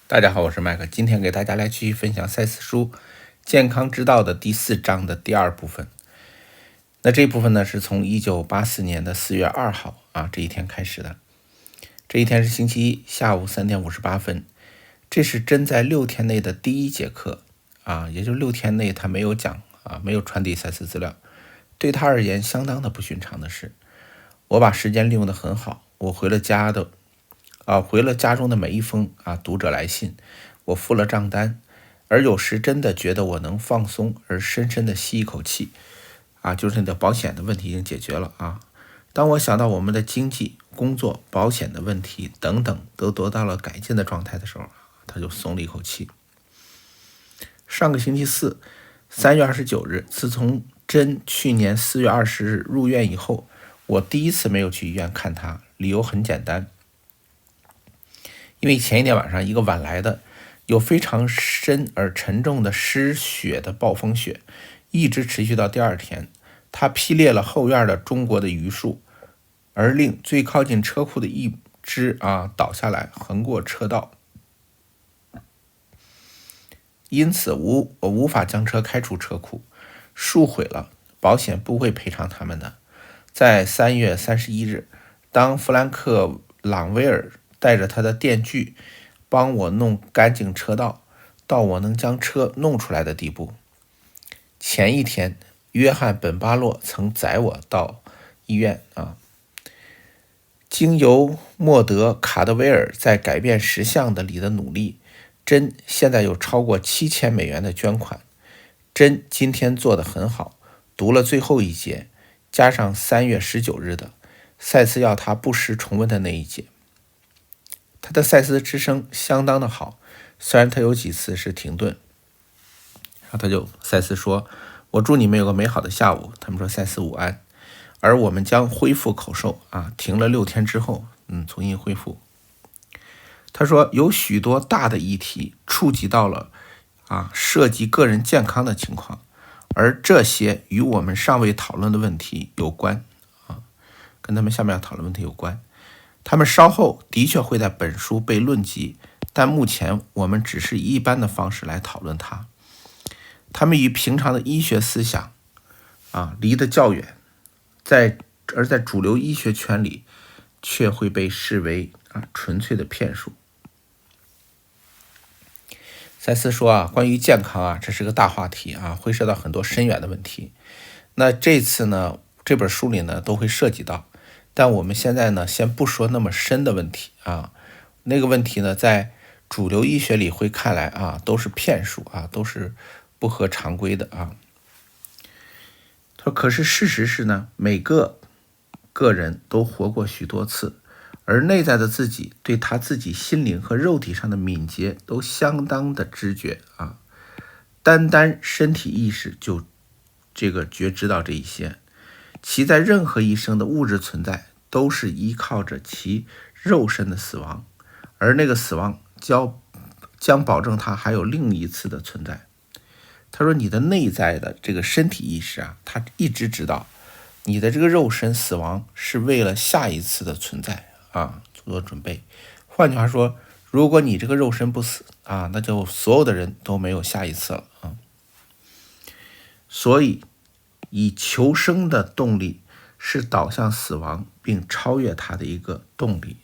大家好，我是麦克，今天给大家来继续分享赛斯书健康之道的第4章的第2部分。那这一部分呢，是从1984年的4月2号这一天开始的。这一天是星期一下午3点58分，这是真在6天内的第1节课也就是6天内他没有讲没有传递赛斯资料，对他而言相当的不寻常的事。我把时间利用得很好，我回了家中的每一封读者来信，我付了账单，而有时真的觉得我能放松而深深的吸一口气就是你的保险的问题已经解决了当我想到我们的经济、工作、保险的问题等等都得到了改进的状态的时候，他就松了一口气。上个星期四3月29日，自从真去年4月20日入院以后，我第一次没有去医院看他，理由很简单，因为前一天晚上一个晚来的有非常深而沉重的湿雪的暴风雪，一直持续到第2天，它劈裂了后院的中国的榆树，而令最靠近车库的一枝倒下来横过车道，因此我无法将车开出车库，树毁了，保险不会赔偿他们的。在3月31日，当弗兰克·朗威尔带着他的电锯帮我弄干净车道，到我能将车弄出来的地步。前一天，约翰·本巴洛曾载我到医院经由莫德·卡德维尔在改变实相的里的努力，真现在有超过$7000的捐款。真今天做得很好，读了最后一节，加上3月19日的赛斯要他不时重温的那一节。他的赛斯之声相当的好，虽然他有几次是停顿。然后赛斯说，我祝你们有个美好的下午。他们说赛斯午安，而我们将恢复口授停了6天之后重新恢复。他说有许多大的议题触及到了涉及个人健康的情况，而这些与我们尚未讨论的问题有关跟他们下面要讨论问题有关。他们稍后的确会在本书被论及，但目前我们只是以一般的方式来讨论它。他们与平常的医学思想离得较远，而在主流医学圈里却会被视为纯粹的骗术。赛斯说关于健康这是个大话题会涉到很多深远的问题。那这次呢，这本书里呢都会涉及到，但我们现在呢先不说那么深的问题那个问题呢在主流医学里会看来都是骗术都是不合常规的他说可是事实是呢，每个人都活过许多次，而内在的自己对他自己心灵和肉体上的敏捷都相当的知觉单身体意识就觉知到这一些，其在任何一生的物质存在都是依靠着其肉身的死亡，而那个死亡将保证它还有另一次的存在。他说你的内在的这个身体意识他一直知道你的这个肉身死亡是为了下一次的存在做准备。换句话说，如果你这个肉身不死那就所有的人都没有下一次了所以以求生的动力是导向死亡并超越它的一个动力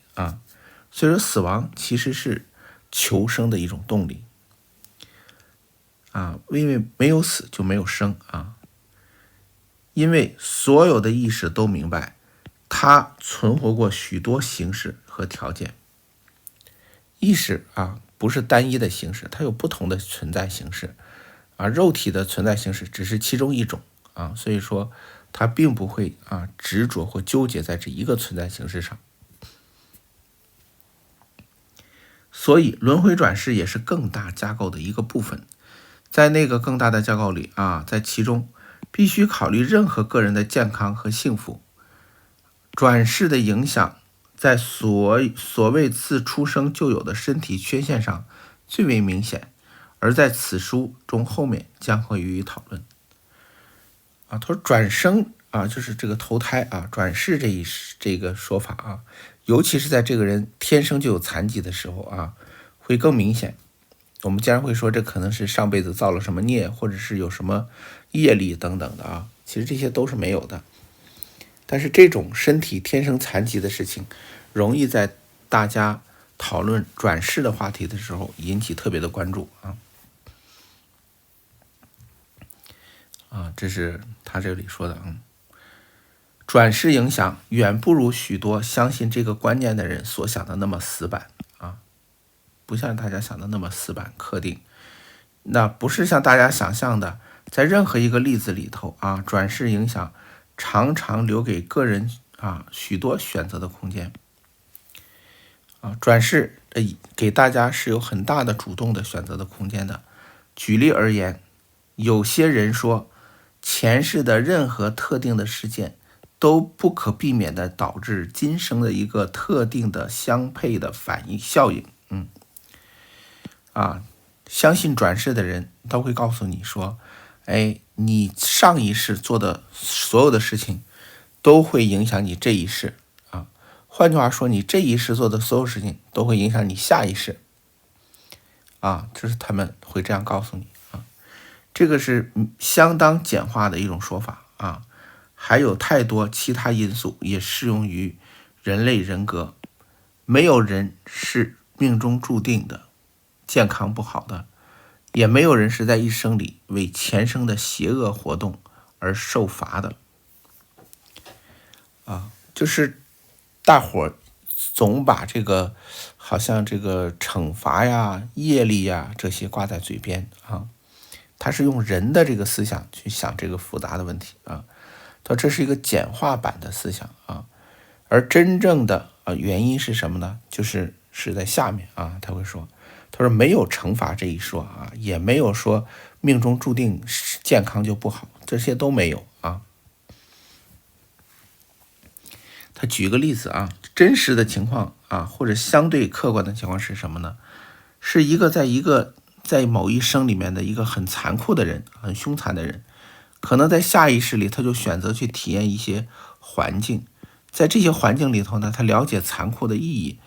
所以说死亡其实是求生的一种动力因为没有死就没有生因为所有的意识都明白它存活过许多形式和条件。意识不是单一的形式，它有不同的存在形式肉体的存在形式只是其中一种所以说它并不会执着或纠结在这一个存在形式上。所以轮回转世也是更大架构的一个部分，在那个更大的架构里在其中必须考虑任何个人的健康和幸福。转世的影响在所谓自出生就有的身体缺陷上最为明显，而在此书中后面将会予以讨论他说转生就是这个投胎转世这个说法尤其是在这个人天生就有残疾的时候会更明显。我们经常会说这可能是上辈子造了什么孽，或者是有什么业力等等的啊，其实这些都是没有的。但是这种身体天生残疾的事情，容易在大家讨论转世的话题的时候引起特别的关注这是他这里说的转世影响远不如许多相信这个观念的人所想的那么死板不像大家想的那么死板刻定。那不是像大家想象的，在任何一个例子里头转世影响常常留给个人许多选择的空间转世给大家是有很大的主动的选择的空间的。举例而言，有些人说前世的任何特定的事件都不可避免地导致今生的一个特定的相配的反应效应相信转世的人都会告诉你说，你上一世做的所有的事情都会影响你这一世换句话说，你这一世做的所有事情都会影响你下一世这是他们会这样告诉你这个是相当简化的一种说法还有太多其他因素也适用于人类人格。没有人是命中注定的健康不好的，也没有人是在一生里为前生的邪恶活动而受罚的就是大伙总把这个好像这个惩罚呀、业力呀这些挂在嘴边他是用人的这个思想去想这个复杂的问题他这是一个简化版的思想而真正的原因是什么呢？是在下面他会说，他说没有惩罚这一说也没有说命中注定健康就不好，这些都没有他举个例子真实的情况或者相对客观的情况是什么呢？是一个在某一生里面的一个很残酷的人，很凶残的人，可能在下一世里他就选择去体验一些环境，在这些环境里头呢，他了解残酷的意义，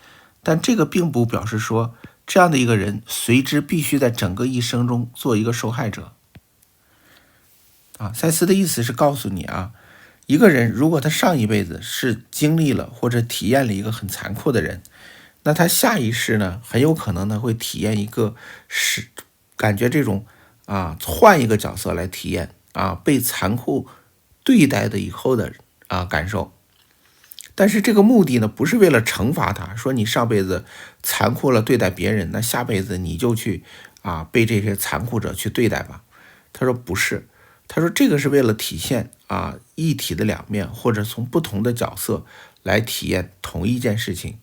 但这个并不表示说这样的一个人随之必须在整个一生中做一个受害者赛斯的意思是告诉你一个人如果他上一辈子是经历了或者体验了一个很残酷的人，那他下一世呢很有可能呢会体验一个感觉这种换一个角色来体验被残酷对待的以后的感受。但是这个目的呢不是为了惩罚他，说你上辈子残酷了对待别人，那下辈子你就去被这些残酷者去对待吧。他说不是，他说这个是为了体现一体的两面，或者从不同的角色来体验同一件事情，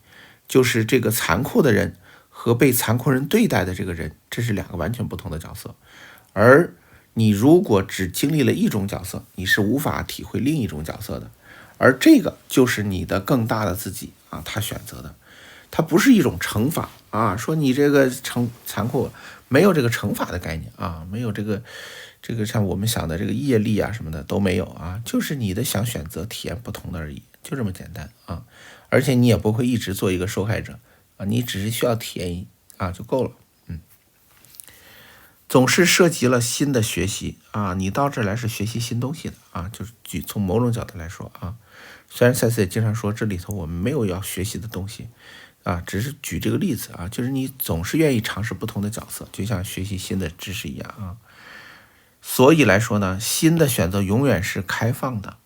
就是这个残酷的人和被残酷人对待的这个人，这是两个完全不同的角色。而你如果只经历了一种角色，你是无法体会另一种角色的，而这个就是你的更大的自己他选择的，它不是一种惩罚说你这个残酷，没有这个惩罚的概念没有这个像我们想的这个业力什么的都没有就是你的想选择体验不同的而已，就这么简单而且你也不会一直做一个受害者你只是需要体验就够了总是涉及了新的学习你到这来是学习新东西的就是从某种角度来说虽然赛斯也经常说这里头我们没有要学习的东西只是举这个例子就是你总是愿意尝试不同的角色，就像学习新的知识一样所以来说呢，新的选择永远是开放的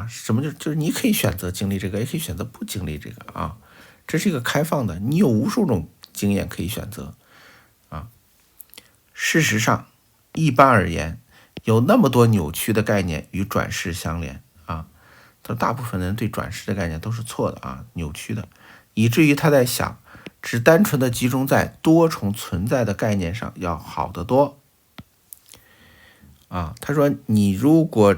什么就是你可以选择经历这个，也可以选择不经历这个这是一个开放的，你有无数种经验可以选择事实上一般而言有那么多扭曲的概念与转世相连大部分人对转世的概念都是错的扭曲的，以至于他在想只单纯的集中在多重存在的概念上要好得多他说你如果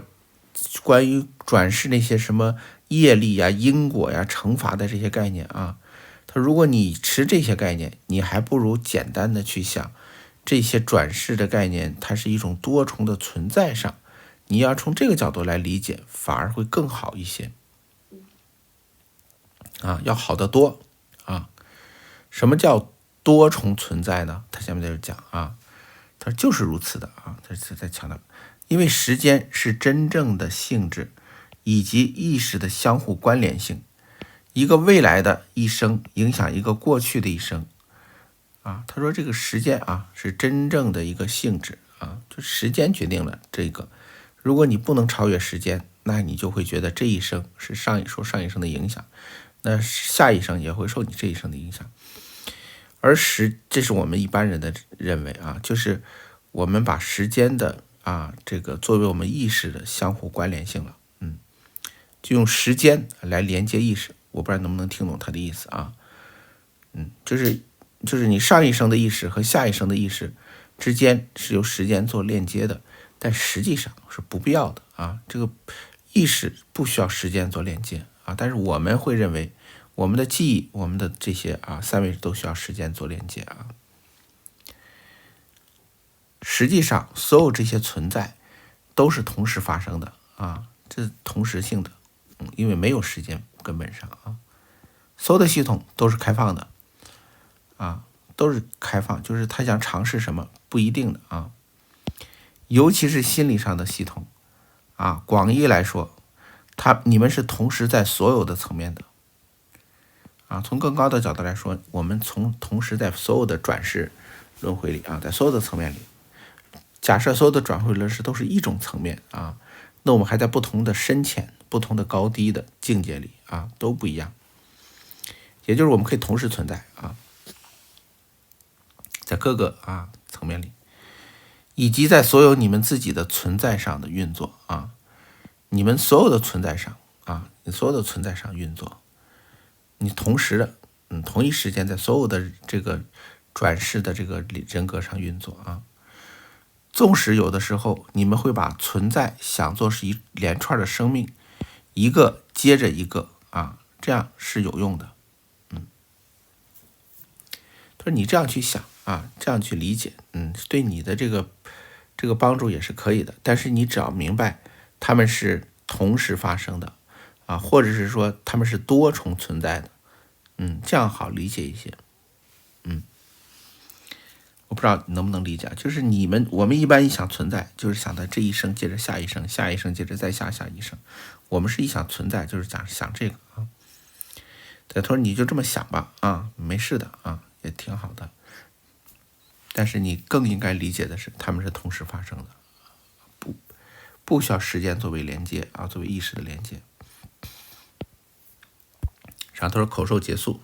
关于转世那些什么业力因果惩罚的这些概念他如果你持这些概念，你还不如简单的去想这些转世的概念，它是一种多重的存在上，你要从这个角度来理解，反而会更好一些要好得多什么叫多重存在呢？他下面在这讲啊，他说就是如此的啊，他是在强调，因为时间是真正的性质以及意识的相互关联性，一个未来的一生影响一个过去的一生啊。他说这个时间啊是真正的一个性质啊，就时间决定了这个。如果你不能超越时间，那你就会觉得这一生是受上一生的影响，那下一生也会受你这一生的影响。而这是我们一般人的认为啊，就是我们把时间的这个作为我们意识的相互关联性了，就用时间来连接意识。我不知道能不能听懂他的意思啊，就是你上一生的意识和下一生的意识之间是由时间做链接的，但实际上是不必要的啊。这个意识不需要时间做连接啊，但是我们会认为我们的记忆，我们的这些三位都需要时间做连接啊。实际上，所有这些存在都是同时发生的啊，这是同时性的，因为没有时间根本上啊，所有的系统都是开放的啊，都是开放，就是他想尝试什么不一定的啊，尤其是心理上的系统啊，广义来说，你们是同时在所有的层面的啊。从更高的角度来说，我们同时在所有的转世轮回里啊，在所有的层面里，假设所有的转回轮世都是一种层面啊，那我们还在不同的深浅、不同的高低的境界里啊，都不一样。也就是我们可以同时存在啊，在各个层面里，以及在所有你们自己的存在上的运作啊，你们所有的存在上你所有的存在上运作，你同时的同一时间在所有的这个转世的这个人格上运作啊。纵使有的时候你们会把存在想做是一连串的生命，一个接着一个这样是有用的。他说你这样去想这样去理解，对你的这个帮助也是可以的。但是你只要明白他们是同时发生的或者是说他们是多重存在的，这样好理解一些。我不知道能不能理解，就是我们一般一想存在，就是想到这一生接着下一生，下一生接着再下一生。我们是一想存在，就是想这个对，他说你就这么想吧没事的也挺好的。但是你更应该理解的是，他们是同时发生的，不需要时间作为连接作为意识的连接。然后他说口授结束。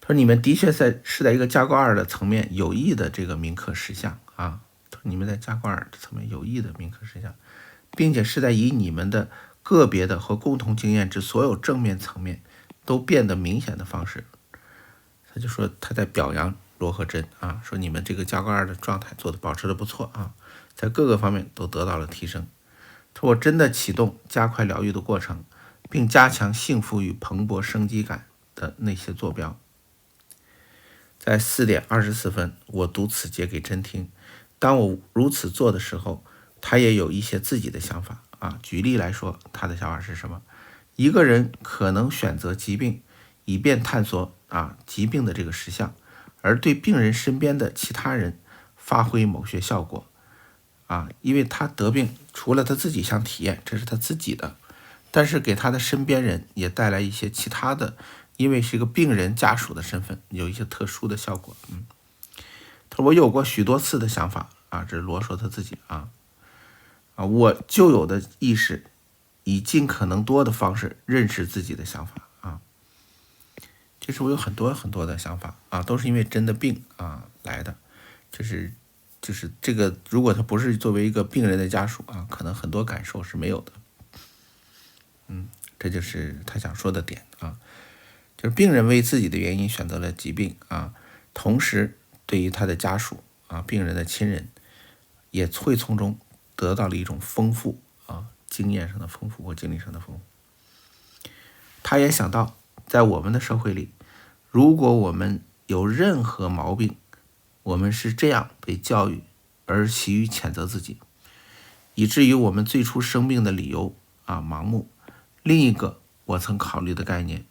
他说你们的确是在一个加高二的层面有意的这个铭刻实相你们在加高二的层面有意的铭刻实相，并且是在以你们的个别的和共同经验之所有正面层面都变得明显的方式。他就说他在表扬罗和珍说你们这个加高二的状态保持的不错在各个方面都得到了提升。他说我真的启动加快疗愈的过程，并加强幸福与蓬勃生机感的那些坐标。在4点24分，我读此节给珍听。当我如此做的时候，他也有一些自己的想法举例来说，他的想法是什么？一个人可能选择疾病，以便探索疾病的这个实相，而对病人身边的其他人发挥某些效果因为他得病，除了他自己想体验，这是他自己的，但是给他的身边人也带来一些其他的，因为是一个病人家属的身份，有一些特殊的效果。他说我有过许多次的想法这是罗说他自己我就有的意识以尽可能多的方式认识自己的想法就是我有很多很多的想法都是因为真的病来的，就是这个，如果他不是作为一个病人的家属可能很多感受是没有的。这就是他想说的点就是病人为自己的原因选择了疾病同时对于他的家属病人的亲人也会从中得到了一种丰富经验上的丰富或经历上的丰富。他也想到在我们的社会里，如果我们有任何毛病，我们是这样被教育而习于谴责自己，以至于我们最初生病的理由盲目。另一个我曾考虑的概念，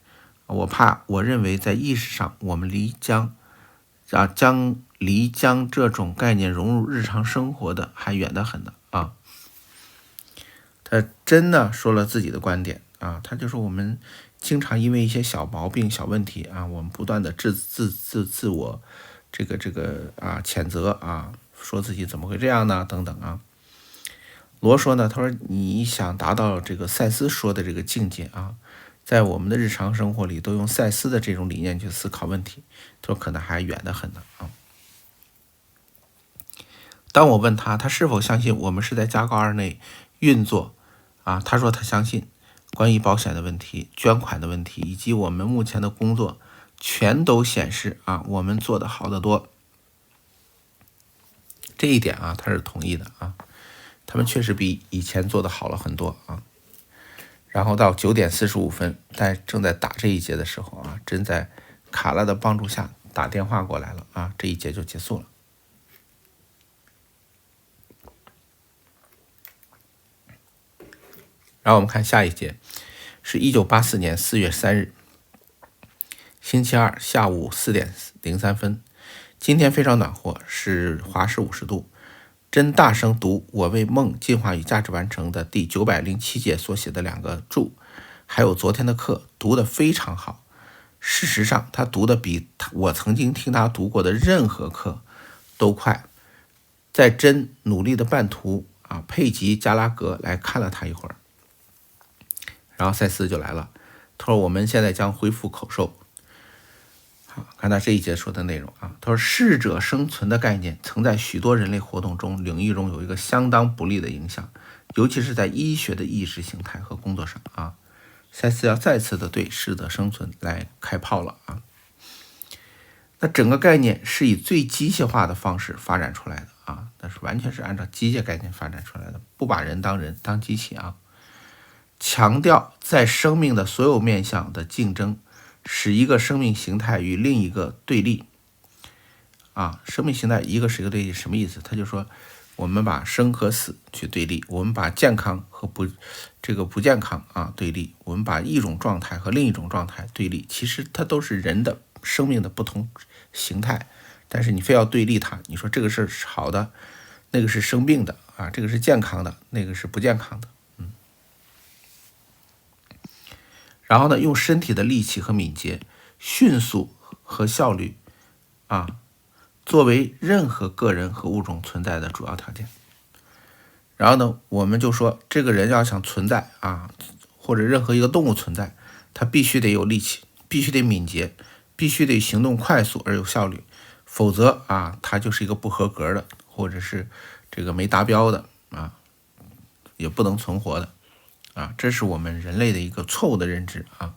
我认为在意识上我们离将这种概念融入日常生活的还远得很的啊。他真呢说了自己的观点啊，他就说我们经常因为一些小毛病、小问题啊，我们不断的自我谴责啊，说自己怎么会这样呢？等等啊。罗说呢，他说你想达到这个赛斯说的这个境界啊，在我们的日常生活里都用赛斯的这种理念去思考问题，他说可能还远得很呢啊。当我问他是否相信我们是在加告2内运作啊，他说他相信。关于保险的问题、捐款的问题以及我们目前的工作，全都显示啊我们做得好得多。这一点啊他是同意的啊，他们确实比以前做得好了很多啊。然后到9点45分，正在打这一节的时候啊，真在卡拉的帮助下打电话过来了啊，这一节就结束了。然后我们看下一节，是1984年4月3日，星期二下午4点03分。今天非常暖和，是华氏50度。真大声读我为梦进化与价值完成的第907节所写的2个注，还有昨天的课读得非常好。事实上，他读的比我曾经听他读过的任何课都快。在真努力的伴读啊，佩吉·加拉格来看了他一会儿。然后赛斯就来了，他说我们现在将恢复口授。好，看到这一节说的内容啊，他说适者生存的概念曾在许多人类活动中领域中有一个相当不利的影响，尤其是在医学的意识形态和工作上啊。赛斯要再次的对适者生存来开炮了啊。那整个概念是以最机械化的方式发展出来的啊，但是完全是按照机械概念发展出来的，不把人当人当机器啊。强调在生命的所有面向的竞争，使一个生命形态与另一个对立啊。生命形态一个是一个对立，什么意思？他就说我们把生和死去对立，我们把健康和不健康啊对立，我们把一种状态和另一种状态对立，其实它都是人的生命的不同形态，但是你非要对立它，你说这个是好的，那个是生病的啊，这个是健康的，那个是不健康的。然后呢，用身体的力气和敏捷、迅速和效率啊，作为任何个人和物种存在的主要条件。然后呢，我们就说这个人要想存在啊，或者任何一个动物存在，他必须得有力气，必须得敏捷，必须得行动快速而有效率，否则啊，他就是一个不合格的，或者是这个没达标的啊，也不能存活的。啊，这是我们人类的一个错误的认知啊！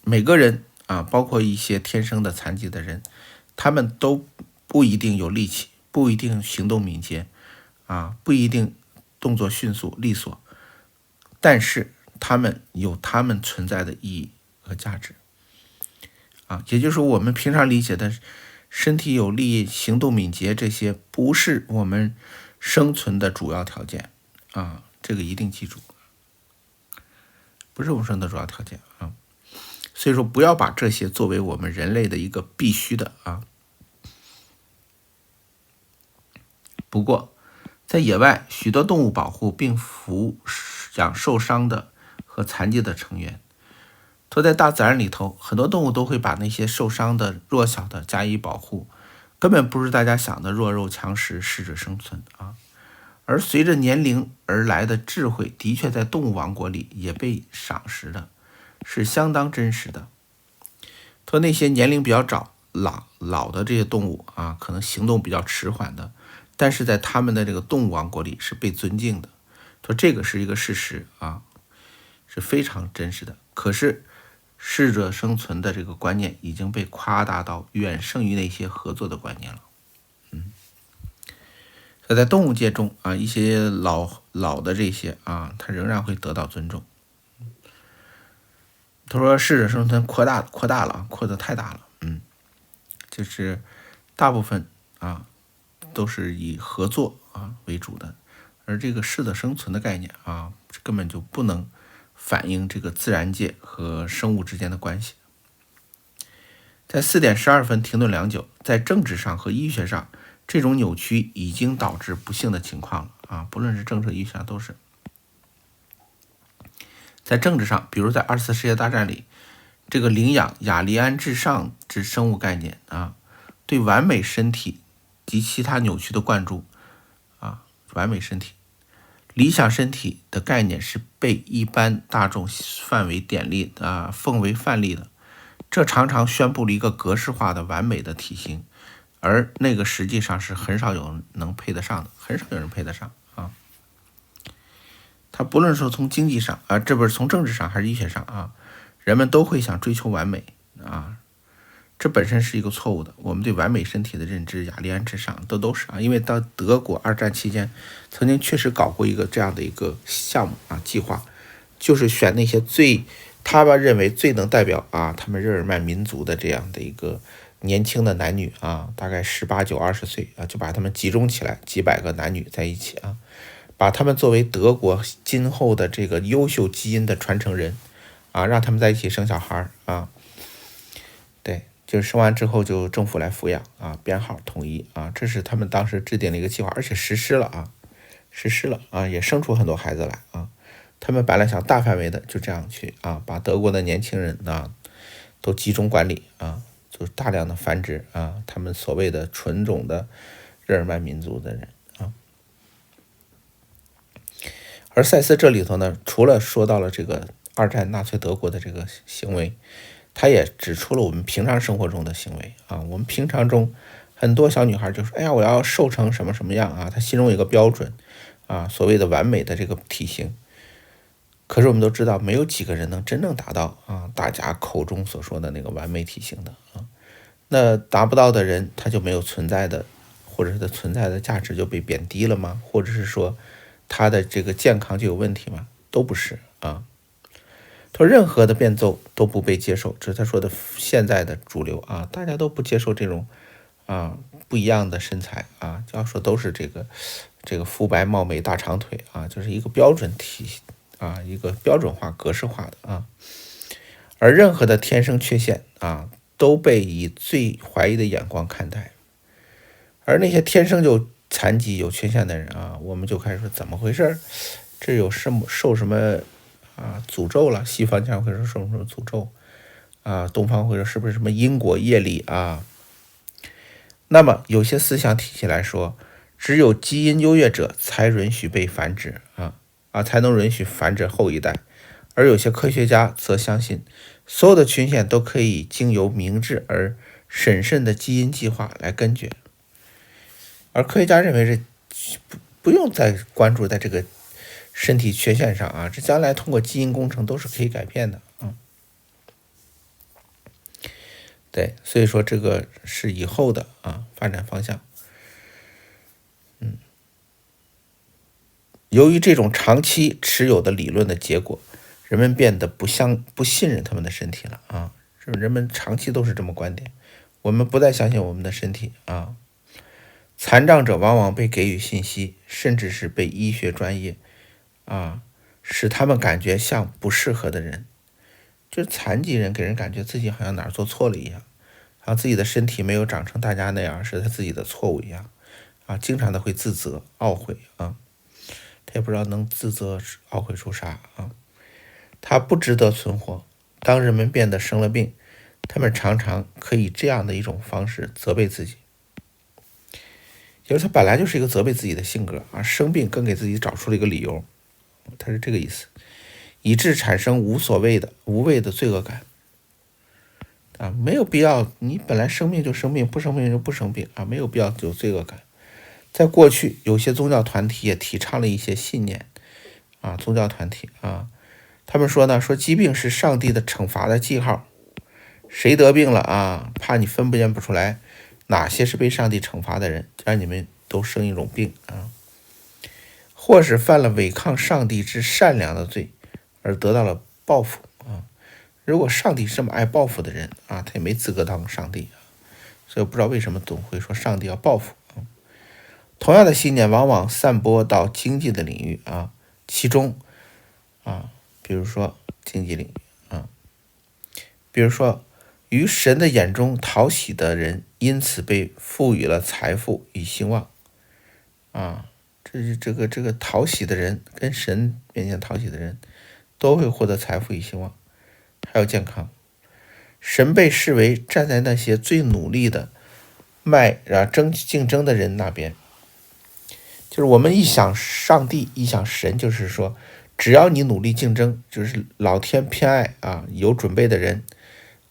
每个人啊，包括一些天生的残疾的人，他们都不一定有力气，不一定行动敏捷啊，不一定动作迅速利索，但是他们有他们存在的意义和价值啊。也就是我们平常理解的身体有力、行动敏捷，这些不是我们生存的主要条件啊，这个一定记住。不是我们生的主要条件啊，所以说不要把这些作为我们人类的一个必须的啊。不过，在野外，许多动物保护并抚养受伤的和残疾的成员。在大自然里头，很多动物都会把那些受伤的、弱小的加以保护，根本不是大家想的弱肉强食、适者生存啊。而随着年龄而来的智慧，的确在动物王国里也被赏识的，是相当真实的。说那些年龄比较老的这些动物啊，可能行动比较迟缓的，但是在他们的这个动物王国里是被尊敬的。说这个是一个事实啊，是非常真实的。可是适者生存的这个观念已经被夸大到远胜于那些合作的观念了。在动物界中啊，一些老的这些啊，它仍然会得到尊重。他说适者生存扩大了，扩得太大了，就是大部分啊都是以合作啊为主的，而这个适者生存的概念啊，根本就不能反映这个自然界和生物之间的关系。在4点12分停顿良久，在政治上和医学上，这种扭曲已经导致不幸的情况了啊！不论是政治、医学上都是。在政治上，比如在二次世界大战里，这个领养雅利安至上之生物概念啊，对完美身体及其他扭曲的灌注啊，完美身体、理想身体的概念是被一般大众奉为范例的。这常常宣布了一个格式化的完美的体型，而那个实际上是很少有人能配得上的，很少有人配得上啊。他不论说从经济上啊，这不是从政治上还是医学上啊，人们都会想追求完美啊，这本身是一个错误的。我们对完美身体的认知，雅利安至上都是啊，因为到德国二战期间曾经确实搞过一个这样的一个项目啊，计划，就是选那些他们认为最能代表啊他们日耳曼民族的这样的一个年轻的男女啊，大概18、19、20岁啊，就把他们集中起来，几百个男女在一起啊，把他们作为德国今后的这个优秀基因的传承人啊，让他们在一起生小孩啊，对，就是生完之后就政府来抚养啊，编号统一啊，这是他们当时制定的一个计划，而且实施了啊，也生出很多孩子来啊。他们本来想大范围的就这样去啊，把德国的年轻人啊都集中管理啊，就大量的繁殖啊，他们所谓的纯种的日耳曼民族的人啊。而塞斯这里头呢，除了说到了这个二战纳粹德国的这个行为，他也指出了我们平常生活中的行为啊。我们平常中很多小女孩就说：“哎呀，我要瘦成什么什么样啊！”她心中有一个标准啊，所谓的完美的这个体型。可是我们都知道，没有几个人能真正达到啊大家口中所说的那个完美体型的啊。那达不到的人，他就没有存在的，或者是他存在的价值就被贬低了吗？或者是说他的这个健康就有问题吗？都不是啊。他说任何的变奏都不被接受，这是他说的现在的主流啊，大家都不接受这种啊不一样的身材啊，要说都是这个肤白貌美大长腿啊，就是一个标准体啊，一个标准化格式化的啊。而任何的天生缺陷啊，都被以最怀疑的眼光看待。而那些天生就残疾有缺陷的人啊，我们就开始说怎么回事？这有受什么啊诅咒了？西方教会说受什么诅咒啊？东方会说是不是什么因果业力啊？那么有些思想体系来说，只有基因优越者才允许被繁殖才能允许繁殖后一代。而有些科学家则相信，所有的缺陷都可以经由明智而审慎的基因计划来根绝。而科学家认为这不用再关注在这个身体缺陷上啊，这将来通过基因工程都是可以改变的啊。对，所以说这个是以后的发展方向。由于这种长期持有的理论的结果，人们变得不信任他们的身体了啊！人们长期都是这么观点，我们不再相信我们的身体啊。残障者往往被给予信息，甚至是被医学专业使他们感觉像不适合的人。就是残疾人给人感觉自己好像哪儿做错了一样，好像自己的身体没有长成大家那样是他自己的错误一样啊，经常的会自责懊悔啊。他也不知道能自责懊悔出啥啊。他不值得存活。当人们变得生了病，他们常常可以这样的一种方式责备自己，就是他本来就是一个责备自己的性格啊，生病更给自己找出了一个理由，他是这个意思，以致产生无谓的罪恶感啊，没有必要，你本来生病就生病，不生病就不生病啊，没有必要有罪恶感。在过去，有些宗教团体也提倡了一些信念啊，宗教团体啊。他们说呢，说疾病是上帝的惩罚的记号，谁得病了啊，怕你分辨不出来哪些是被上帝惩罚的人，让你们都生一种病啊，或是犯了违抗上帝之善良的罪而得到了报复啊。如果上帝是这么爱报复的人啊，他也没资格当上帝啊。所以我不知道为什么总会说上帝要报复啊。同样的信念往往散播到经济的领域啊，其中比如说经济领域比如说于神的眼中讨喜的人，因此被赋予了财富与兴旺。这是这个讨喜的人，跟神面前讨喜的人，都会获得财富与兴旺，还有健康。神被视为站在那些最努力的竞争的人那边。就是我们一想上帝，一想神，就是说，只要你努力竞争，就是老天偏爱有准备的人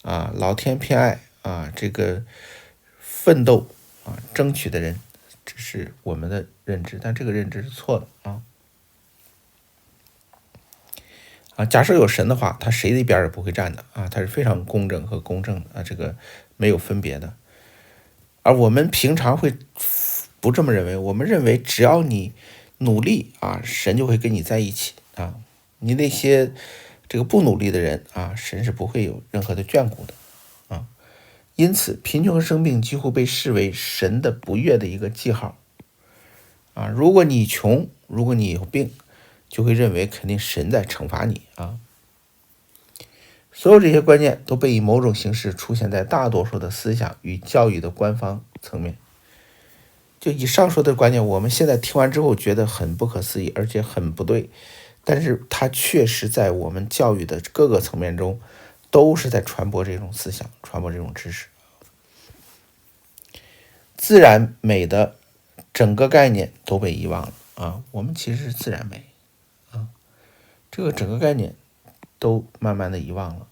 老天偏爱这个奋斗争取的人，这是我们的认知，但这个认知是错的假设有神的话，他谁的一边也不会站的他是非常公正和公正的这个没有分别的。而我们平常会不这么认为，我们认为只要你努力神就会跟你在一起你那些这个不努力的人神是不会有任何的眷顾的因此贫穷和生病几乎被视为神的不悦的一个记号如果你穷，如果你有病，就会认为肯定神在惩罚你所有这些观念都被以某种形式出现在大多数的思想与教育的官方层面。就以上说的观念，我们现在听完之后觉得很不可思议，而且很不对，但是它确实在我们教育的各个层面中都是在传播这种思想，传播这种知识。自然美的整个概念都被遗忘了我们其实是自然美这个整个概念都慢慢的遗忘了。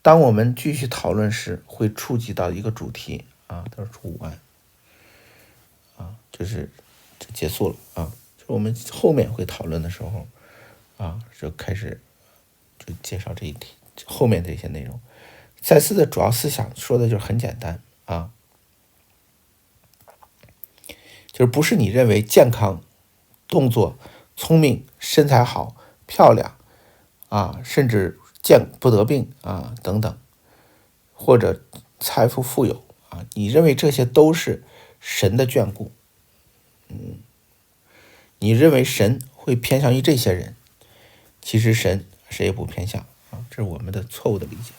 当我们继续讨论时，会触及到一个主题都是出5案就是结束了就是我们后面会讨论的时候就开始就介绍这一题后面这些内容。赛斯的主要思想说的就是很简单就是不是你认为健康、动作、聪明、身材好、漂亮甚至不得病等等，或者财富富有你认为这些都是神的眷顾你认为神会偏向于这些人，其实神谁也不偏向这是我们的错误的理解。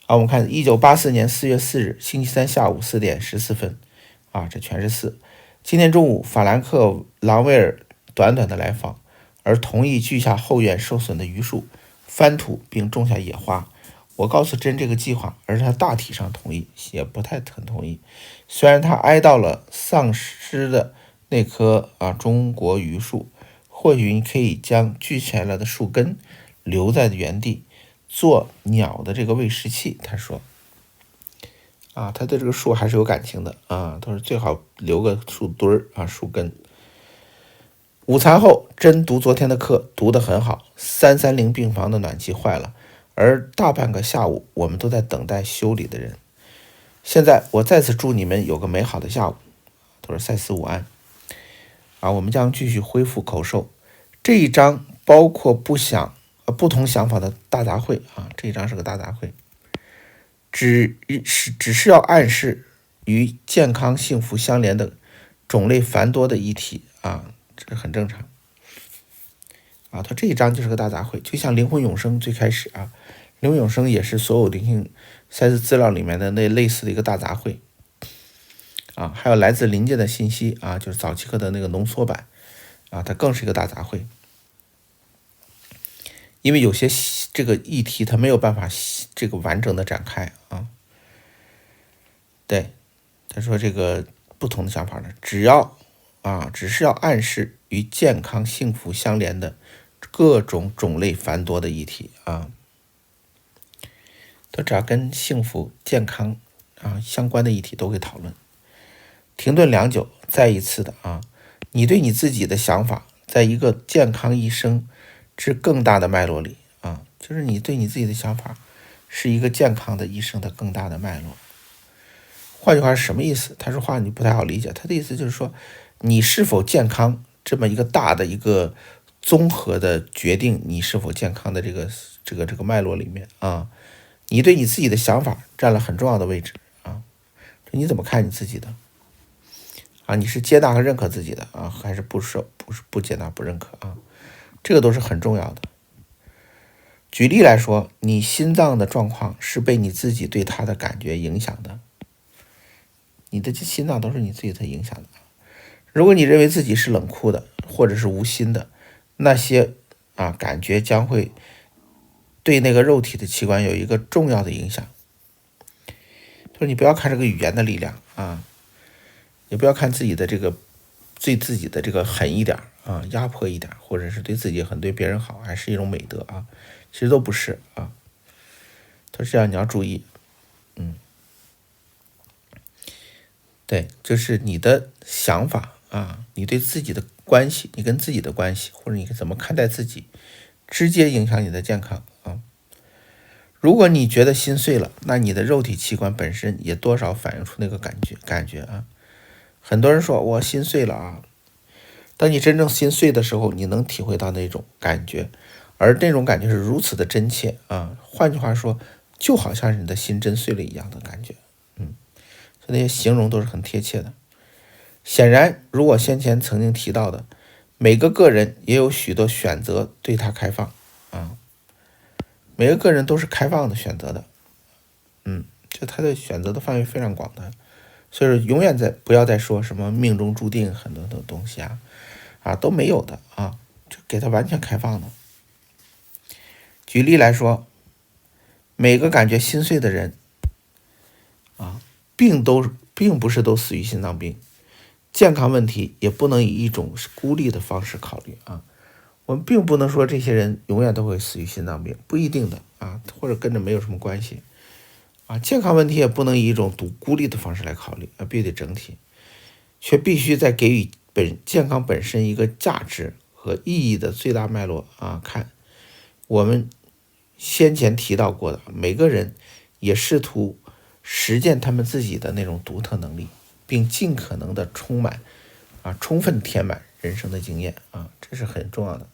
我们看1984年4月4日星期三下午4点14分这全是4。今天中午法兰克·朗威尔短短的来访，而同意锯下后院受损的榆树，翻土并种下野花。我告诉珍这个计划，而他大体上同意，也不太很同意。虽然他哀悼了丧失的那棵中国榆树，或许你可以将锯下来的树根留在原地，做鸟的这个喂食器。他说他对这个树还是有感情的他说最好留个树墩树根。午餐后，珍读昨天的课，读得很好。330病房的暖气坏了，而大半个下午我们都在等待修理的人。现在我再次祝你们有个美好的下午。都是赛斯5案我们将继续恢复口授。这一章包括不同想法的大杂烩这一章是个大杂烩，只是要暗示与健康幸福相连的种类繁多的议题这很正常他这一章就是个大杂烩，就像灵魂永生最开始灵魂永生也是所有灵性赛斯资料里面的那类似的一个大杂烩还有来自临界的信息就是早期课的那个浓缩版它更是一个大杂烩。因为有些这个议题它没有办法这个完整的展开对，他说这个不同的想法呢，只是要暗示与健康幸福相连的各种种类繁多的议题都只要跟幸福健康相关的议题都会讨论。停顿良久，再一次的你对你自己的想法，在一个健康一生之更大的脉络里就是你对你自己的想法是一个健康的一生的更大的脉络。换句话是什么意思？他说话你不太好理解，他的意思就是说，你是否健康这么一个大的一个综合的决定你是否健康的这个脉络里面你对你自己的想法占了很重要的位置你怎么看你自己的你是接纳和认可自己的还是不接纳不认可这个都是很重要的。举例来说，你心脏的状况是被你自己对它的感觉影响的，你的心脏都是你自己的影响的。如果你认为自己是冷酷的或者是无心的，那些感觉将会对那个肉体的器官有一个重要的影响。就是你不要看这个语言的力量也不要看自己的这个对自己的这个狠一点压迫一点，或者是对自己狠对别人好，还是一种美德其实都不是都是这样，你要注意。对，就是你的想法你对自己的关系，你跟自己的关系，或者你怎么看待自己，直接影响你的健康如果你觉得心碎了，那你的肉体器官本身也多少反映出那个感觉很多人说我心碎了当你真正心碎的时候，你能体会到那种感觉，而那种感觉是如此的真切换句话说，就好像是你的心真碎了一样的感觉。所以那些形容都是很贴切的。显然，如我先前曾经提到的，每个个人也有许多选择对它开放每个个人都是开放的选择的就他的选择的范围非常广的。所以说永远不要再说什么命中注定很多的东西都没有的就给他完全开放的。举例来说，每个感觉心碎的人并不是都死于心脏病，健康问题也不能以一种孤立的方式考虑我们并不能说这些人永远都会死于心脏病，不一定的或者跟着没有什么关系健康问题也不能以一种孤立的方式来考虑必须得整体，却必须在给予健康本身一个价值和意义的最大脉络看。我们先前提到过的，每个人也试图实践他们自己的那种独特能力，并尽可能的充分填满人生的经验这是很重要的。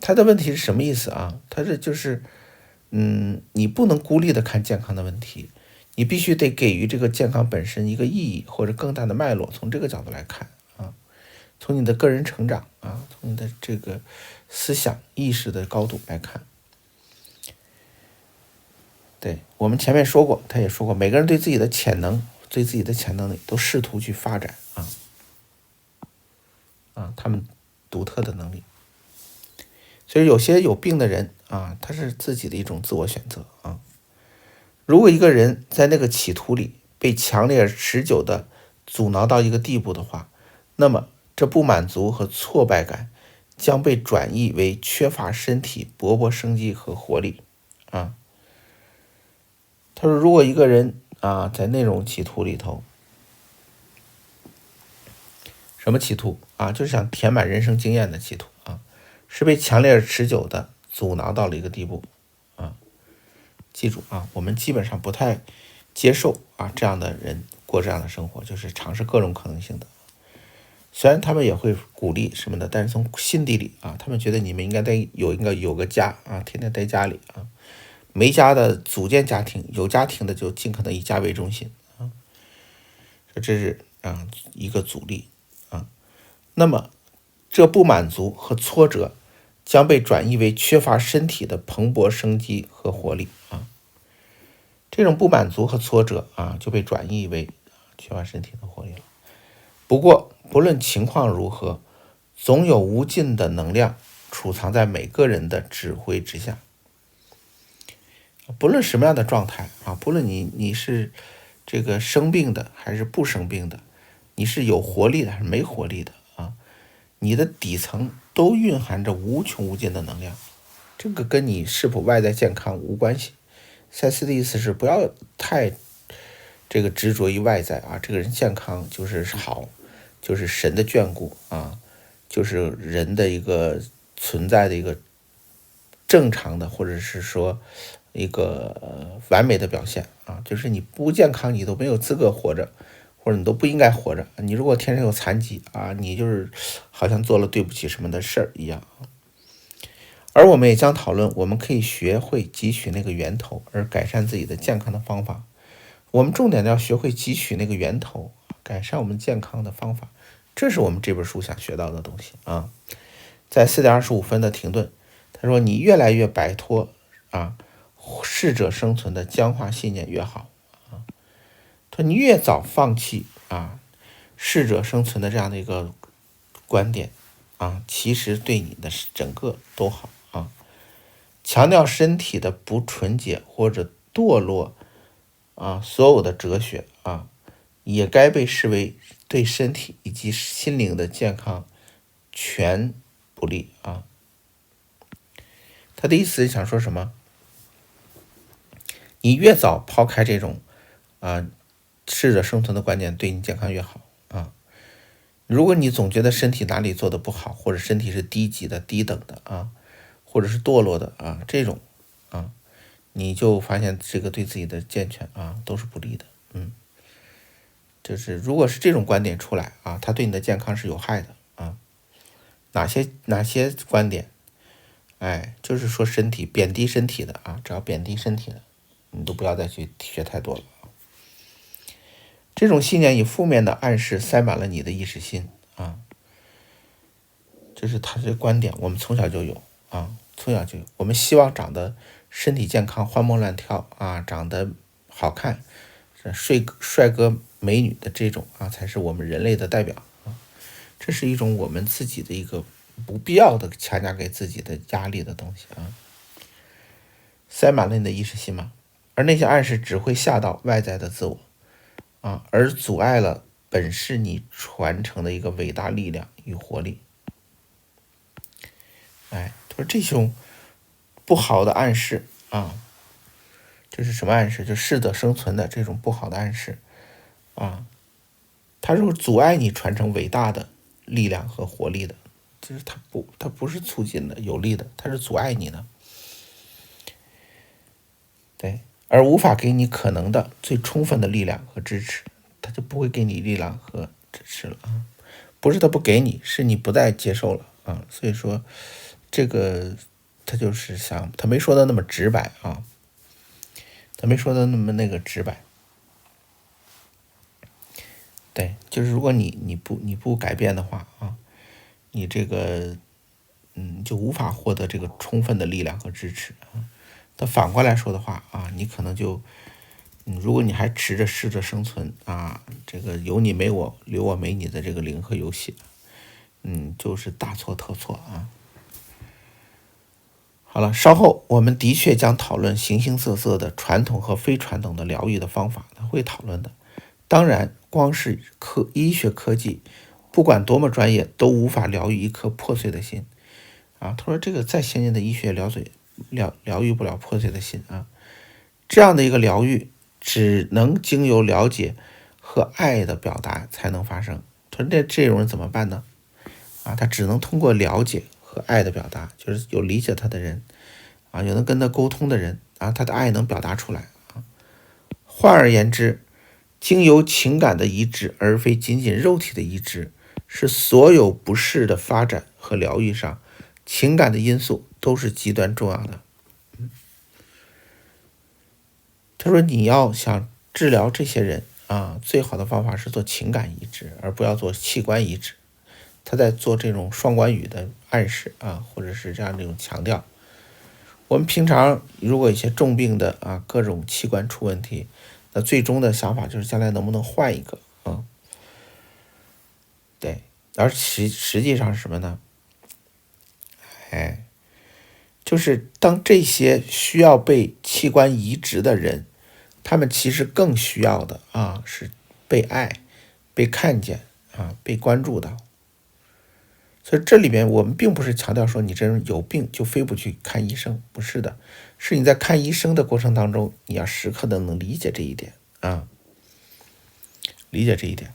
他的问题是什么意思他这就是你不能孤立的看健康的问题，你必须得给予这个健康本身一个意义或者更大的脉络，从这个角度来看从你的个人成长从你的这个思想意识的高度来看。对，我们前面说过，他也说过，每个人对自己的潜能都试图去发展他们独特的能力。所以有些有病的人他是自己的一种自我选择如果一个人在那个企图里被强烈而持久的阻挠到一个地步的话，那么这不满足和挫败感将被转移为缺乏身体勃勃生机和活力他说如果一个人在那种企图里头，什么企图就是想填满人生经验的企图是被强烈而持久的阻挠到了一个地步记住我们基本上不太接受这样的人过这样的生活，就是尝试各种可能性的。虽然他们也会鼓励什么的，但是从心底里他们觉得你们应该有个家天天在家里没家的组建家庭，有家庭的就尽可能以家为中心这是一个阻力那么这不满足和挫折将被转移为缺乏身体的蓬勃生机和活力这种不满足和挫折就被转移为缺乏身体的活力了。不过不论情况如何，总有无尽的能量储藏在每个人的指挥之下。不论什么样的状态不论你是这个生病的还是不生病的，你是有活力的还是没活力的你的底层都蕴含着无穷无尽的能量，这个跟你是否外在健康无关系。赛斯的意思是不要太这个执着于外在这个人健康就是好，就是神的眷顾就是人的一个存在的一个正常的，或者是说一个完美的表现就是你不健康你都没有资格活着，或者你都不应该活着。你如果天生有残疾你就是好像做了对不起什么的事儿一样。而我们也将讨论我们可以学会汲取那个源头而改善自己的健康的方法。我们重点要学会汲取那个源头，改善我们健康的方法，这是我们这本书想学到的东西在4:25的停顿，他说你越来越摆脱适者生存的僵化信念越好他说你越早放弃适者生存的这样的一个观点其实对你的整个都好强调身体的不纯洁或者堕落所有的哲学也该被视为对身体以及心灵的健康全不利他的意思是想说什么？你越早抛开这种适者生存的观念，对你健康越好如果你总觉得身体哪里做的不好，或者身体是低级的、低等的或者是堕落的这种你就发现这个对自己的健全都是不利的。就是如果是这种观点出来它对你的健康是有害的哪些观点？就是说身体贬低身体的只要贬低身体的，你都不要再去学太多了这种信念以负面的暗示塞满了你的意识心这是他的观点，我们从小就有从小就有。我们希望长得身体健康、欢蹦乱跳长得好看，帅哥美女的这种才是我们人类的代表这是一种我们自己的一个不必要的强加给自己的压力的东西塞满了你的意识心嘛。而那些暗示只会吓到外在的自我而阻碍了本是你传承的一个伟大力量与活力。他说这种不好的暗示这是什么暗示？就适者生存的这种不好的暗示它是阻碍你传承伟大的力量和活力的，就是它不是促进的有利的，它是阻碍你的。对，而无法给你可能的最充分的力量和支持，它就不会给你力量和支持了不是它不给你，是你不再接受了所以说这个他就是他没说的那么直白他没说的那么那个直白。对，就是如果你不改变的话你这个就无法获得这个充分的力量和支持但反过来说的话你可能就如果你还持着适者生存这个有你没我留我没你的这个零和游戏就是大错特错好了，稍后我们的确将讨论形形色色的传统和非传统的疗愈的方法，会讨论的。当然，光是医学科技，不管多么专业，都无法疗愈一颗破碎的心他说这个再先进的医学疗愈不了破碎的心这样的一个疗愈只能经由了解和爱的表达才能发生。他说这种人怎么办呢他只能通过了解和爱的表达，就是有理解他的人有能跟他沟通的人他的爱能表达出来换而言之，经由情感的移植而非仅仅肉体的移植，是所有不适的发展和疗愈上情感的因素都是极端重要的他说你要想治疗这些人最好的方法是做情感移植，而不要做器官移植。他在做这种双关语的暗示或者是这样的一种强调。我们平常如果一些重病的各种器官出问题，那最终的想法就是将来能不能换一个对，而实际上是什么呢？就是当这些需要被器官移植的人，他们其实更需要的是被爱、被看见被关注到。所以这里面我们并不是强调说你这人有病就非不去看医生，不是的，是你在看医生的过程当中，你要时刻的能理解这一点理解这一点。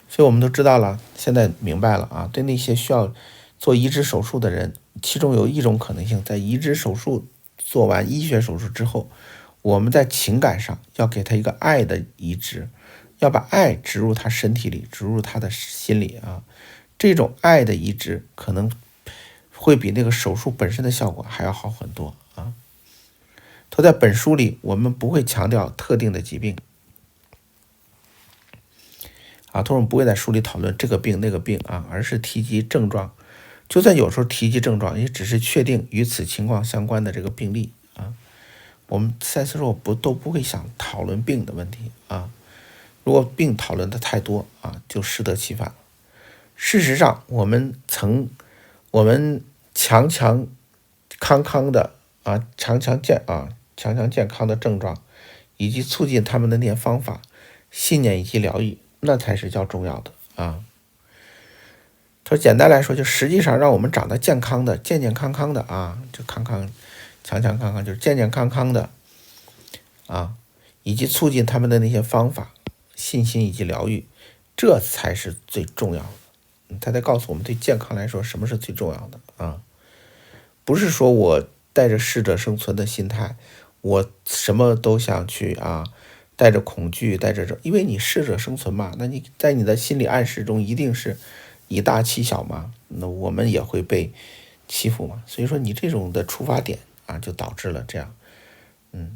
所以我们都知道了，现在明白了对那些需要做移植手术的人，其中有一种可能性，在移植手术做完医学手术之后，我们在情感上要给他一个爱的移植，要把爱植入他身体里，植入他的心里这种爱的移植可能会比那个手术本身的效果还要好很多他在本书里我们不会强调特定的疾病他说我们不会在书里讨论这个病那个病而是提及症状，就算有时候提及症状，也只是确定与此情况相关的这个病例啊。我们赛斯说都不会想讨论病的问题啊。如果病讨论的太多啊，就适得其反。事实上，我们强康的啊，强健康的症状，以及促进他们的那些方法、信念以及疗愈，那才是较重要的啊。他说，简单来说，就实际上让我们长得健康的、健康的啊，就强康，就是健康的啊，以及促进他们的那些方法、信心以及疗愈，这才是最重要的。他在告诉我们，对健康来说，什么是最重要的啊？不是说我带着适者生存的心态，我什么都想去啊，带着恐惧，因为你适者生存嘛，那你在你的心理暗示中一定是以大欺小嘛，那我们也会被欺负嘛，所以说你这种的出发点啊，就导致了这样。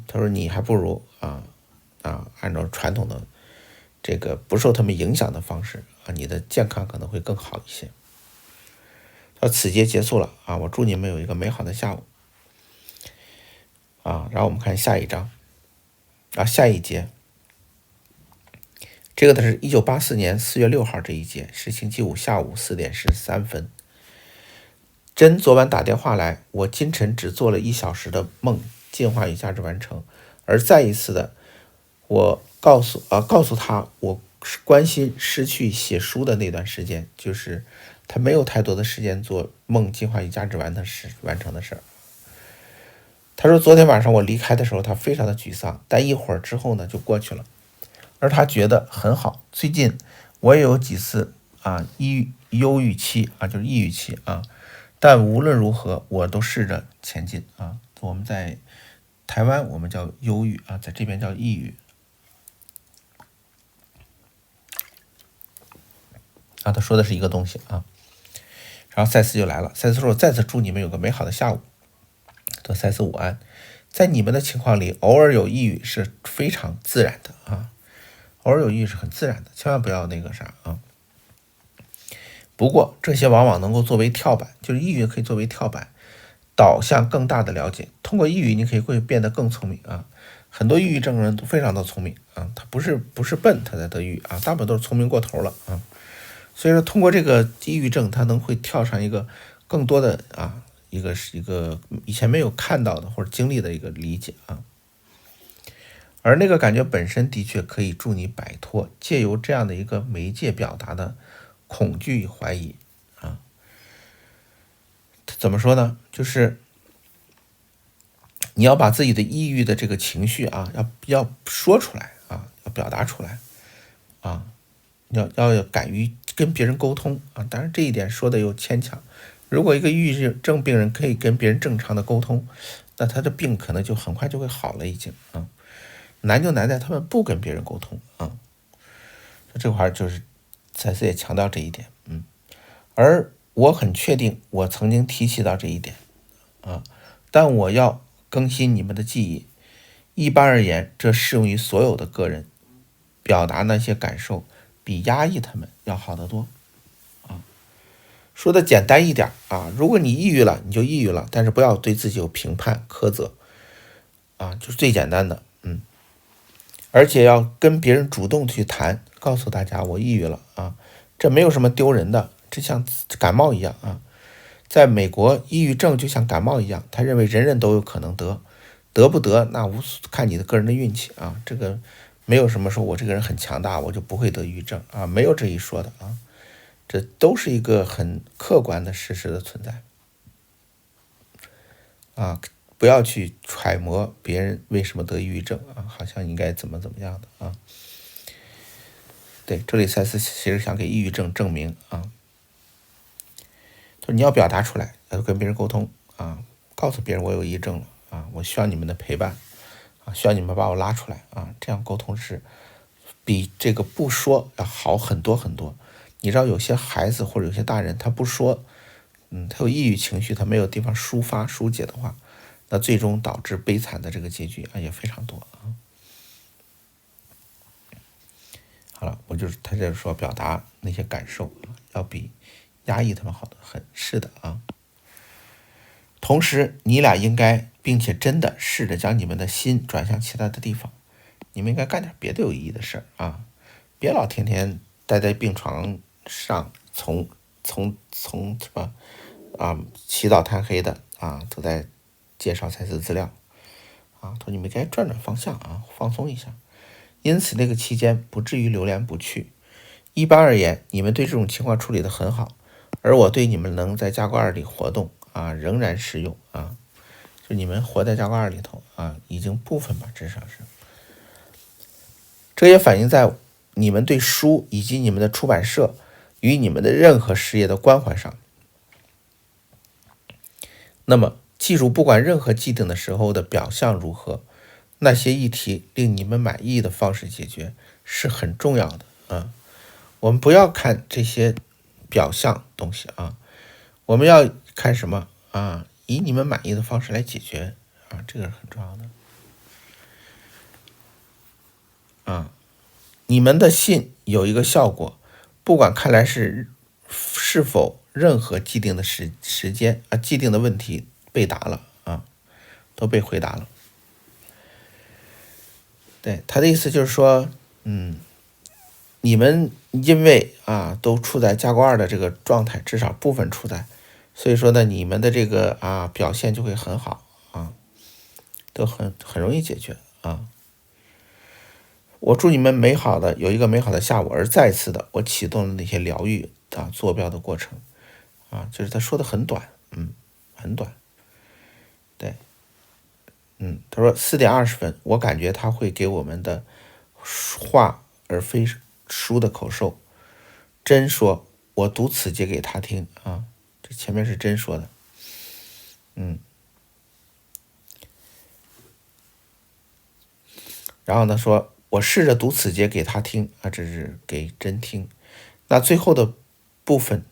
他说你还不如按照传统的这个不受他们影响的方式啊，你的健康可能会更好一些。此节结束了啊，我祝你们有一个美好的下午啊。然后我们看下一章啊，下一节，这个的是1984年4月6号这一节，是星期五下午4点13分。真昨晚打电话来，我今晨只做了1小时的梦，进化与价值完成，而再一次的，我告诉他，我关心失去写书的那段时间，就是他没有太多的时间做梦进化与价值完成的事儿。他说昨天晚上我离开的时候，他非常的沮丧，但一会儿之后呢就过去了，而他觉得很好。最近我也有几次忧郁期啊，就是抑郁期啊，但无论如何我都试着前进啊。我们在台湾我们叫忧郁啊，在这边叫抑郁啊。他说的是一个东西啊。然后赛斯就来了，赛斯说我再次祝你们有个美好的下午。说赛斯午安。在你们的情况里，偶尔有抑郁是非常自然的啊，偶尔有抑郁是很自然的，千万不要那个啥啊。不过这些往往能够作为跳板，就是抑郁可以作为跳板，导向更大的了解。通过抑郁，你可以会变得更聪明啊。很多抑郁症人都非常的聪明啊，他不是笨，他在得抑郁啊，大部分都是聪明过头了啊。所以说，通过这个抑郁症，他会跳上一个更多的一个以前没有看到的或者经历的一个理解啊。而那个感觉本身的确可以助你摆脱借由这样的一个媒介表达的恐惧与怀疑啊。怎么说呢？就是你要把自己的抑郁的这个情绪啊，要说出来啊，要表达出来啊，要敢于跟别人沟通啊。当然这一点说的又牵强。如果一个抑郁症病人可以跟别人正常的沟通，那他的病可能就很快就会好了已经啊。难就难在他们不跟别人沟通啊。这块就是赛斯也强调这一点，而我很确定我曾经提起到这一点啊，但我要更新你们的记忆。一般而言，这适用于所有的个人，表达那些感受比压抑他们要好得多啊。说的简单一点啊，如果你抑郁了，你就抑郁了，但是不要对自己有评判苛责啊，就是最简单的，而且要跟别人主动去谈，告诉大家我抑郁了啊，这没有什么丢人的，这像感冒一样啊。在美国，抑郁症就像感冒一样，他认为人人都有可能得，得不得那看你的个人的运气啊。这个没有什么说我这个人很强大，我就不会得抑郁症啊，没有这一说的啊。这都是一个很客观的事实的存在啊。不要去揣摩别人为什么得抑郁症啊，好像应该怎么样的啊。对，这里赛斯其实想给抑郁症证明啊，就你要表达出来，要跟别人沟通啊，告诉别人我有抑郁症了啊，我需要你们的陪伴啊，需要你们把我拉出来啊，这样沟通是比这个不说要好很多很多。你知道有些孩子或者有些大人他不说，他有抑郁情绪，他没有地方抒发疏解的话，那最终导致悲惨的这个结局啊也非常多啊。好了，他就是说表达那些感受要比压抑他们好的很，是的啊。同时你俩应该并且真的试着将你们的心转向其他的地方，你们应该干点别的有意义的事儿啊，别老天天待在病床上，从什么啊起早贪黑的啊都在介绍赛斯资料啊，说你们该转方向啊，放松一下。因此那个期间不至于流连不去。一般而言，你们对这种情况处理得很好，而我对你们能在加冠2里活动啊仍然适用啊，就你们活在加冠2里头啊，已经部分吧，至少是。这也反映在你们对书以及你们的出版社与你们的任何事业的关怀上。那么记住，不管任何既定的时候的表象如何，那些议题令你们满意的方式解决是很重要的啊。我们不要看这些表象东西啊，我们要看什么啊？以你们满意的方式来解决啊，这个是很重要的啊。你们的信有一个效果，不管看来是否任何既定的时间啊，既定的问题被答了啊，都被回答了。对，他的意思就是说，你们因为啊都处在加冠2的这个状态，至少部分处在，所以说呢，你们的这个啊表现就会很好啊，都很容易解决啊。我祝你们有一个美好的下午，而再次的我启动了那些疗愈啊坐标的过程啊，就是他说的很短，很短，对，他说4点20分，我感觉他会给我们的话而非书的口授。真说，我读此节给他听啊，这前面是真说的，然后呢说，我试着读此节给他听啊，这是给真听。那最后的部分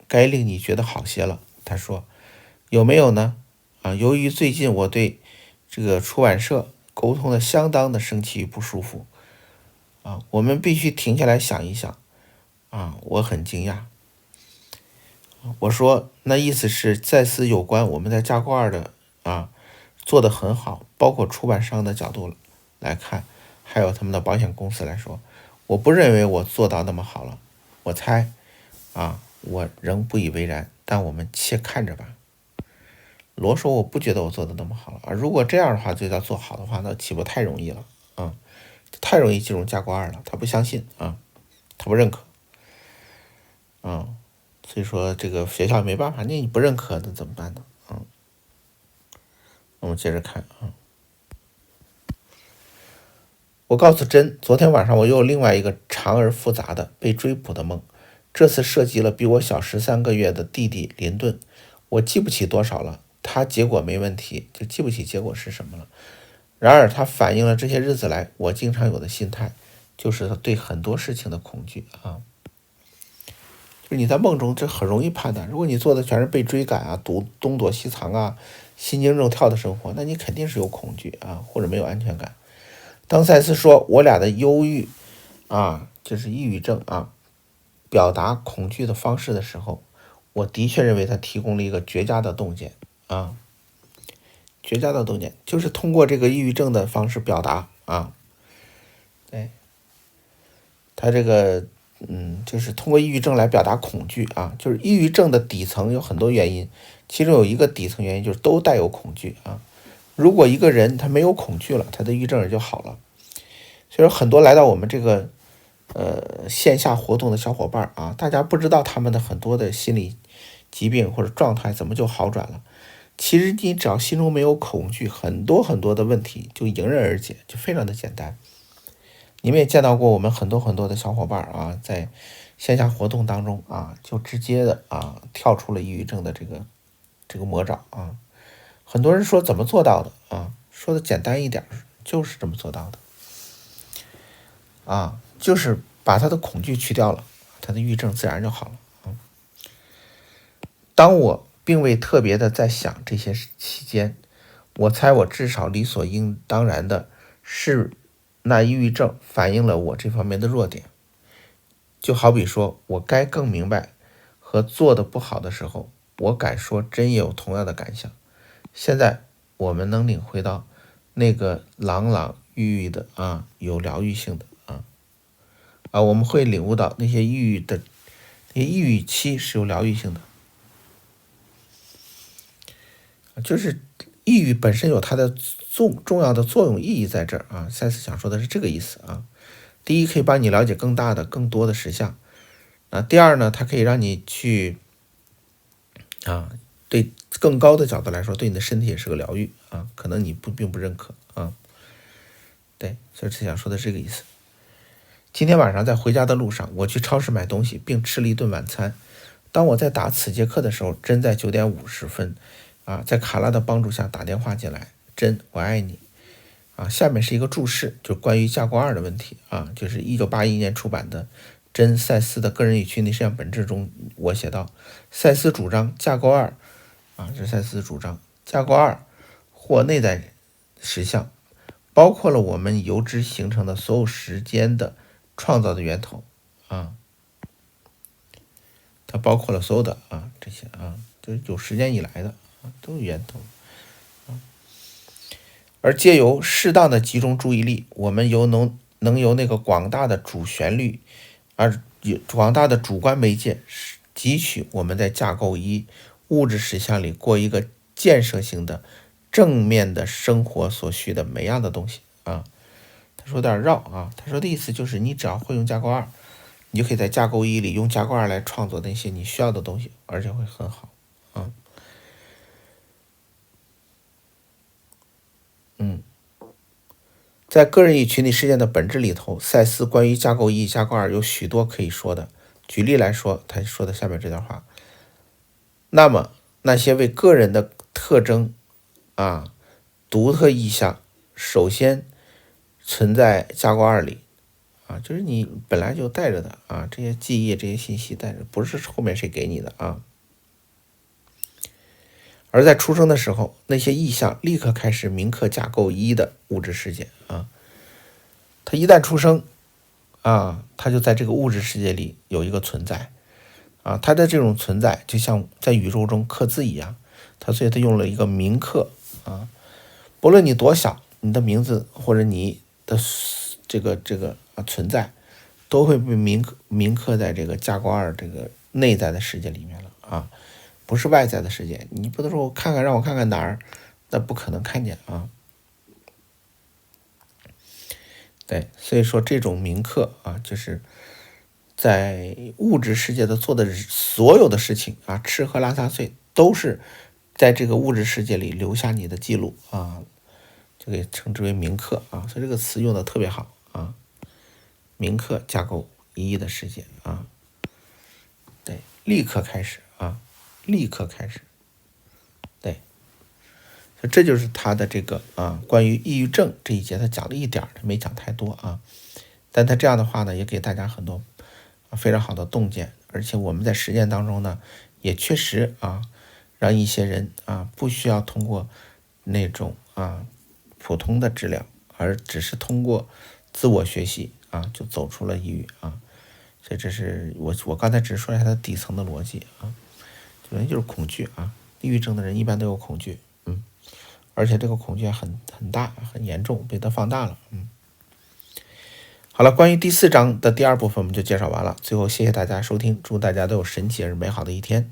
该令你觉得好些了。他说有没有呢？啊，由于最近我对这个出版社沟通的相当的生气与不舒服啊，我们必须停下来想一想啊，我很惊讶。我说那意思是再次有关我们在加冠2的啊做得很好，包括出版商的角度来看，还有他们的保险公司来说，我不认为我做到那么好了。我猜啊，我仍不以为然，但我们且看着吧。罗说我不觉得我做的那么好了啊，如果这样的话就叫做好的话，那岂不太容易了啊？太容易进入加冠2了，他不相信啊，他不认可啊，所以说这个学校没办法，你不认可那怎么办呢？我们接着看啊。我告诉珍，昨天晚上我又有另外一个长而复杂的被追捕的梦，这次涉及了比我小13个月的弟弟林顿。我记不起多少了，他结果没问题，就记不起结果是什么了。然而它反映了这些日子来我经常有的心态，就是对很多事情的恐惧啊。就是你在梦中这很容易判断，如果你做的全是被追赶啊、东躲西藏啊、心惊肉跳的生活，那你肯定是有恐惧啊，或者没有安全感。当赛斯说我俩的忧郁啊，就是抑郁症啊，表达恐惧的方式的时候，我的确认为他提供了一个绝佳的洞见啊，绝佳的洞见就是通过这个抑郁症的方式表达啊，对，他这个就是通过抑郁症来表达恐惧啊，就是抑郁症的底层有很多原因，其中有一个底层原因就是都带有恐惧啊。如果一个人他没有恐惧了，他的抑郁症也就好了。所以说很多来到我们这个线下活动的小伙伴啊，大家不知道他们的很多的心理疾病或者状态怎么就好转了。其实你只要心中没有恐惧，很多很多的问题就迎刃而解，就非常的简单。你们也见到过我们很多很多的小伙伴啊，在线下活动当中啊，就直接的啊跳出了抑郁症的这个魔爪啊。很多人说怎么做到的啊？说的简单一点，就是这么做到的啊，就是把他的恐惧去掉了，他的抑郁症自然就好了啊。当我并未特别的在想这些期间，我猜我至少理所应当然的是，那抑郁症反映了我这方面的弱点。就好比说我该更明白和做的不好的时候，我敢说真也有同样的感想。现在我们能领会到那个朗朗郁郁的有疗愈性的我们会领悟到那些抑郁期是有疗愈性的，就是抑郁本身有它的重要的作用意义在这儿赛斯想说的是这个意思第一，可以帮你了解更多的实相第二呢，它可以让你去对更高的角度来说，对你的身体也是个疗愈可能你并不认可对，所以是想说的这个意思。今天晚上在回家的路上，我去超市买东西，并吃了一顿晚餐。当我在打此节课的时候，珍在9点50分在卡拉的帮助下打电话进来。珍，我爱你下面是一个注释，就是关于架构2的问题就是1981年出版的珍赛斯的个人与群体实相本质中，我写道：赛斯主张架构2这是赛斯主张架构2或内在实相包括了我们由之形成的所有时间的创造的源头它包括了所有的这些就是有时间以来的都是源头而借由适当的集中注意力，我们能由那个广大的主旋律广大的主观媒介汲取我们在架构1物质实相里过一个建设性的正面的生活所需的每样的东西他说有点绕他说的意思就是你只要会用架构2，你就可以在架构1里用架构2来创作那些你需要的东西，而且会很好在个人与群体事件的本质里头，赛斯关于架构1、架构2有许多可以说的。举例来说，他说的下面这段话：那么那些为个人的特征独特意象，首先存在架构2里就是你本来就带着的这些记忆、这些信息带着，不是后面谁给你的而在出生的时候，那些意象立刻开始铭刻架构1的物质世界它一旦出生它就在这个物质世界里有一个存在它的这种存在就像在宇宙中刻字一样，所以它用了一个铭刻不论你多小，你的名字或者你的这个存在都会被铭刻在这个架构2这个内在的世界里面了不是外在的世界。你不能说让我看看哪儿，那不可能看见对，所以说这种铭刻就是在物质世界的做的所有的事情吃喝拉撒睡都是在这个物质世界里留下你的记录就给称之为铭刻所以这个词用的特别好铭刻架构1的世界对，立刻开始立刻开始对，这就是他的这个关于抑郁症这一节他讲了一点，他没讲太多但他这样的话呢，也给大家很多非常好的洞见，而且我们在实践当中呢，也确实让一些人不需要通过那种普通的治疗，而只是通过自我学习就走出了抑郁所以这是我刚才只是说一下它底层的逻辑主要就是恐惧抑郁症的人一般都有恐惧而且这个恐惧很大很严重，被它放大了好了，关于第4章的第2部分我们就介绍完了。最后谢谢大家收听，祝大家都有神奇而美好的一天。